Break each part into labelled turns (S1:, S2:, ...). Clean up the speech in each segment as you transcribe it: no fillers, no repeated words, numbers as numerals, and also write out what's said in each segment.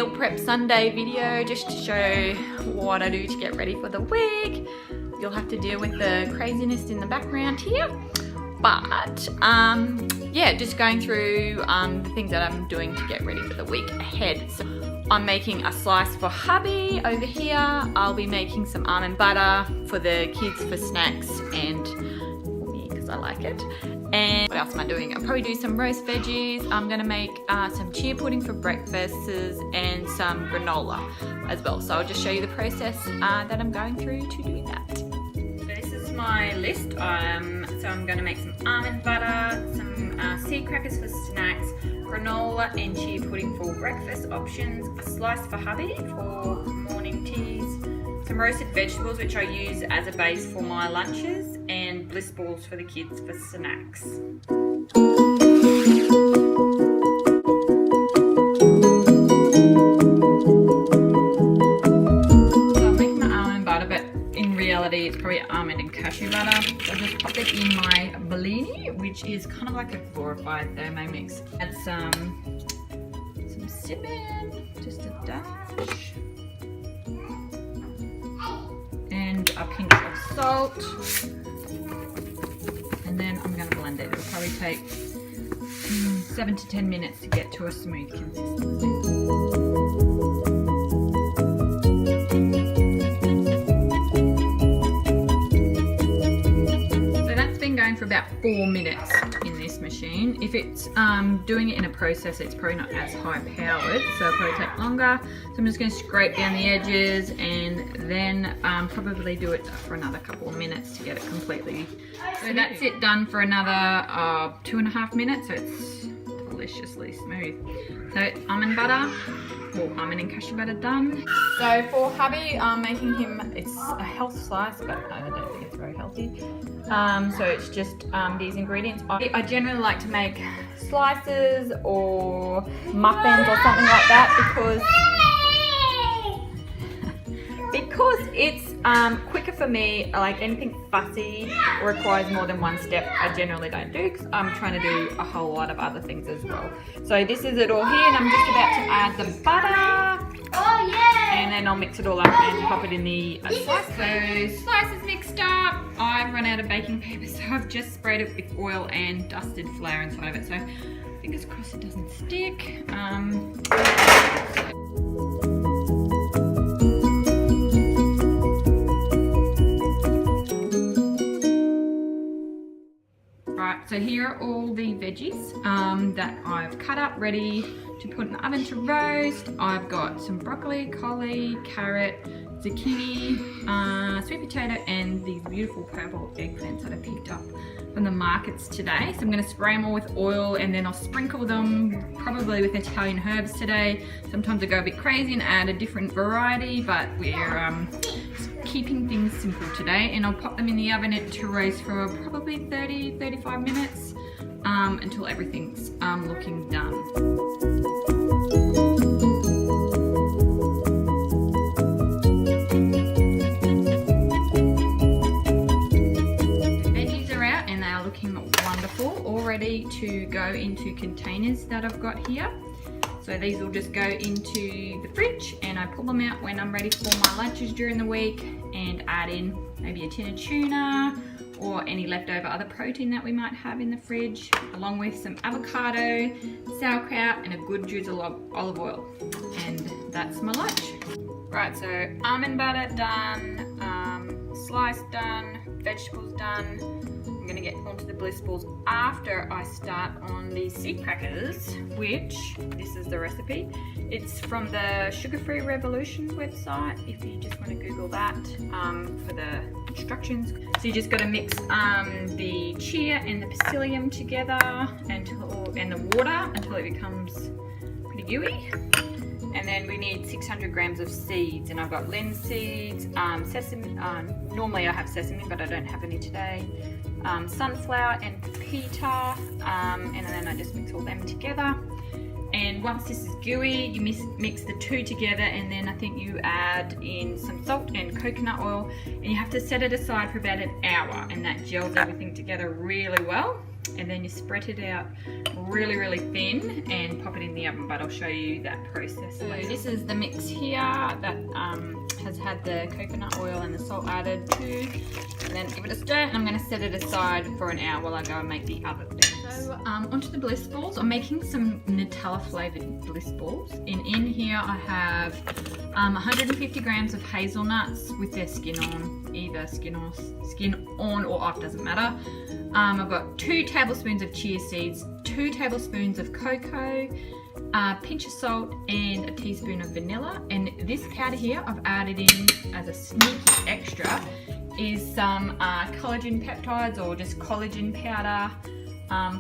S1: meal prep Sunday video just to show what I do to get ready for the week. You'll have to deal with the craziness in the background here. But yeah, just going through the things that I'm doing to get ready for the week ahead. So I'm making a slice for hubby over here. I'll be making some almond butter for the kids for snacks and for me because I like it. And what else am I doing? I'll probably do some roast veggies. I'm gonna make some chia pudding for breakfasts and some granola as well. So I'll just show you the process that I'm going through to do that. So this is my list. So I'm gonna make some almond butter, some seed crackers for snacks, granola and chia pudding for breakfast options, a slice for hubby for morning teas, some roasted vegetables which I use as a base for my lunches, and Bliss Balls for the kids for snacks. So I'm making my almond butter, but in reality it's probably almond and cashew butter. So I'll just pop it in my Bellini, which is kind of like a glorified Thermomix. Add some cinnamon, just a dash. And a pinch of salt, and then I'm going to blend it. It'll probably take 7 to 10 minutes to get to a smooth consistency. So that's been going for about 4 minutes in this machine. If it's doing it in a processor, it's probably not as high powered, so it'll probably take longer. So I'm just going to scrape down the edges and then probably do it for another couple of minutes to get it completely. So that's it done for another 2.5 minutes, so it's deliciously smooth. So almond butter, or almond and cashew butter done. So for hubby, I'm making him, it's a health slice, but I don't think it's very healthy. So it's just these ingredients. I generally like to make slices or muffins or something like that because it's quicker for me. Like anything fussy requires more than one step, I generally don't do because I'm trying to do a whole lot of other things as well. So this is it all here, and I'm just about to add the butter. Oh yeah! And then I'll mix it all up and pop it in the slice. So slice is mixed up. I've run out of baking paper, so I've just sprayed it with oil and dusted flour inside of it. So fingers crossed it doesn't stick. So here are all the veggies that I've cut up ready to put in the oven to roast. I've got some broccoli, cauli, carrot, zucchini, sweet potato, and these beautiful purple eggplants that I picked up from the markets today. So I'm going to spray them all with oil, and then I'll sprinkle them probably with Italian herbs today. Sometimes I go a bit crazy and add a different variety, but we're keeping things simple today. And I'll pop them in the oven to roast for probably 30-35 minutes until everything's looking done. Wonderful, all ready to go into containers that I've got here. So these will just go into the fridge, and I pull them out when I'm ready for my lunches during the week, and add in maybe a tin of tuna or any leftover other protein that we might have in the fridge, along with some avocado, sauerkraut, and a good drizzle of olive oil. And that's my lunch. Right, so almond butter done, slice done, vegetables done. I'm going to get onto the Bliss Balls after I start on these seed crackers, which, this is the recipe. It's from the Sugar Free Revolution website, if you just want to Google that for the instructions. So you just got to mix the chia and the psyllium together and the water until it becomes pretty gooey. And then we need 600 grams of seeds, and I've got linseeds, sesame, normally I have sesame, but I don't have any today, sunflower and pita, and then I just mix all them together. And And once this is gooey, you mix the two together, and then I think you add in some salt and coconut oil, and you have to set it aside for about an hour, and that gels everything together really well. And then you spread it out really, really thin and pop it in the oven, but I'll show you that process later. So this is the mix here that has had the coconut oil and the salt added to, and then give it a stir, and I'm going to set it aside for an hour while I go and make the other things. So onto the Bliss Balls. I'm making some Nutella flavoured Bliss Balls, and in here I have 150 grams of hazelnuts with their skin on, either skin on or off, doesn't matter. I've got 2 tablespoons of chia seeds, 2 tablespoons of cocoa, a pinch of salt, and a teaspoon of vanilla. And this powder here I've added in as a sneaky extra is some collagen peptides, or just collagen powder,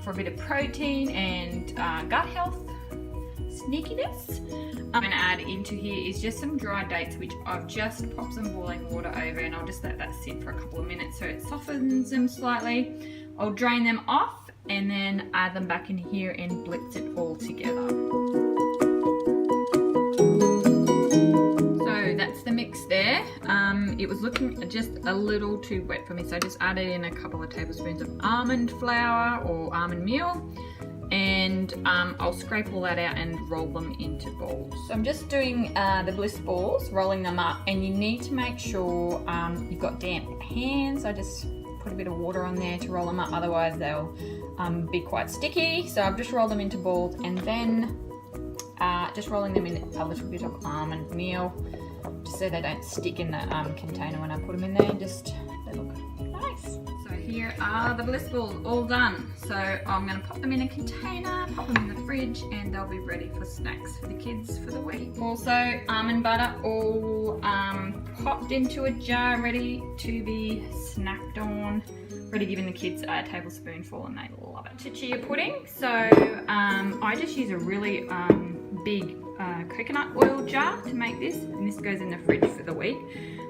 S1: for a bit of protein and gut health sneakiness. I'm going to add into here is just some dried dates, which I've just popped some boiling water over, and I'll just let that sit for a couple of minutes so it softens them slightly. I'll drain them off and then add them back in here and blitz it all together. So that's the mix there. It was looking just a little too wet for me, so I just added in a couple of tablespoons of almond flour or almond meal, and I'll scrape all that out and roll them into balls. So I'm just doing the Bliss Balls, rolling them up, and you need to make sure you've got damp hands. I just put a bit of water on there to roll them up, otherwise they'll be quite sticky. So I've just rolled them into balls, and then just rolling them in a little bit of almond meal, just so they don't stick in the container when I put them in there, and just they look nice. So here are the Bliss Balls all done. So I'm going to pop them in a container, pop them in the fridge, and they'll be ready for snacks for the kids for the week. Also, almond butter all popped into a jar, ready to be snacked on. Already given the kids a tablespoonful, and they love it. To chia pudding, so I just use a really big coconut oil jar to make this, and this goes in the fridge for the week.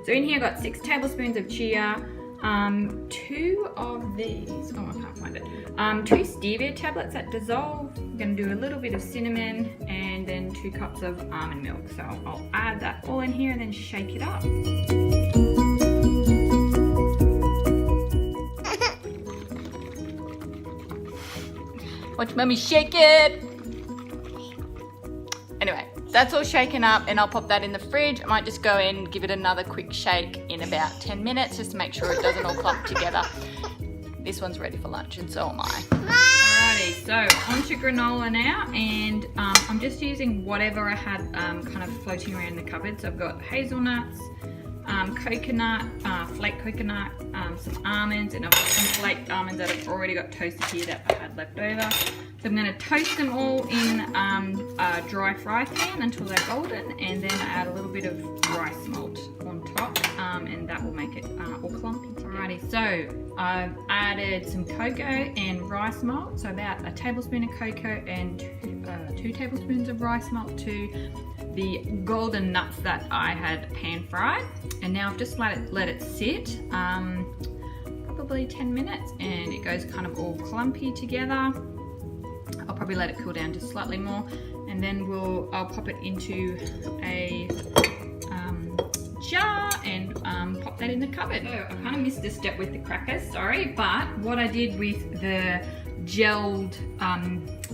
S1: So in here I've got 6 tablespoons of chia, 2 of these, oh I can't find it, 2 stevia tablets that dissolve. I'm going to do a little bit of cinnamon, and then 2 cups of almond milk. So I'll add that all in here and then shake it up. Watch Mummy shake it! Anyway, that's all shaken up, and I'll pop that in the fridge. I might just go in and give it another quick shake in about 10 minutes just to make sure it doesn't all clump together. This one's ready for lunch, and so am I. Alrighty, so onto granola now, and I'm just using whatever I had kind of floating around the cupboard. So I've got hazelnuts, coconut, flake coconut, some almonds, and I've got some flaked almonds that I've already got toasted here that I had left over. So I'm going to toast them all in a dry fry pan until they're golden, and then add a little bit of rice malt on top, and that will make it all clumpy. Alrighty, so I've added some cocoa and rice malt, so about a tablespoon of cocoa and 2 tablespoons of rice malt to the golden nuts that I had pan fried, and now I've just let it sit probably 10 minutes, and it goes kind of all clumpy together. I'll probably let it cool down just slightly more, and then I'll pop it into a jar and pop that in the cupboard. So I kind of missed a step with the crackers, sorry, but what I did with the gelled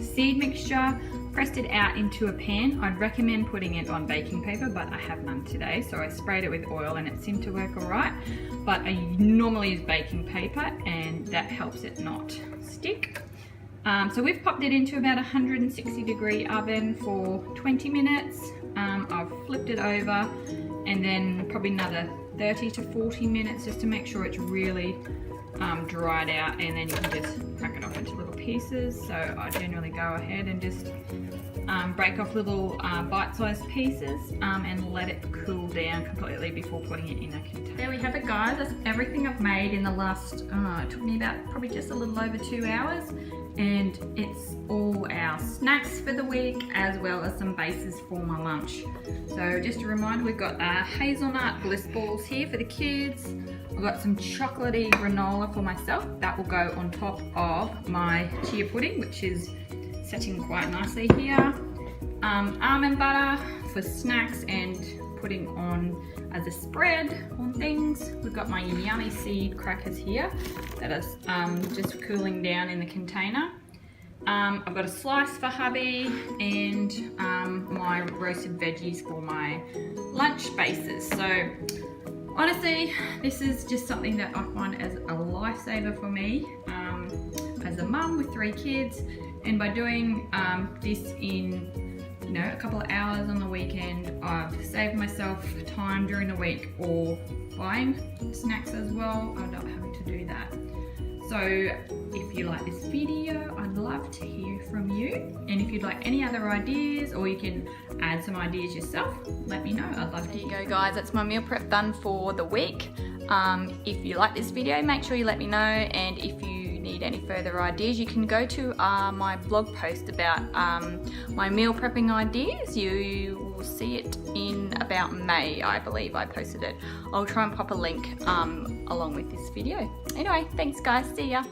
S1: seed mixture, pressed it out into a pan. I'd recommend putting it on baking paper, but I have none today, so I sprayed it with oil and it seemed to work all right. But I normally use baking paper, and that helps it not stick. So we've popped it into about 160 degree oven for 20 minutes. I've flipped it over, and then probably another 30 to 40 minutes just to make sure it's really dried out, and then you can just crack it off into little pieces. So I generally go ahead and just break off little bite-sized pieces and let it cool down completely before putting it in a container. There we have it, guys. That's everything I've made in the last, it took me about probably just a little over 2 hours, and it's all our snacks for the week as well as some bases for my lunch. So just a reminder, we've got hazelnut Bliss Balls here for the kids. I've got some chocolatey granola for myself. That will go on top of my chia pudding, which is setting quite nicely here. almond butter for snacks and putting on as a spread on things. We've got my yummy seed crackers here that are just cooling down in the container. I've got a slice for hubby and my roasted veggies for my lunch bases. So honestly, this is just something that I find as a lifesaver for me as a mum with 3 kids, and by doing this in a couple of hours on the weekend, I've saved myself time during the week or buying snacks as well. I'm not having to do that. So if you like this video, I'd love to hear from you, and if you'd like any other ideas, or you can add some ideas yourself, let me know. I'd love to hear. There you go, guys, that's my meal prep done for the week. If you like this video, make sure you let me know, and if you need any further ideas, you can go to my blog post about my meal prepping ideas. You will see it in about May, I believe I posted it. I'll try and pop a link along with this video. Anyway, thanks guys, see ya.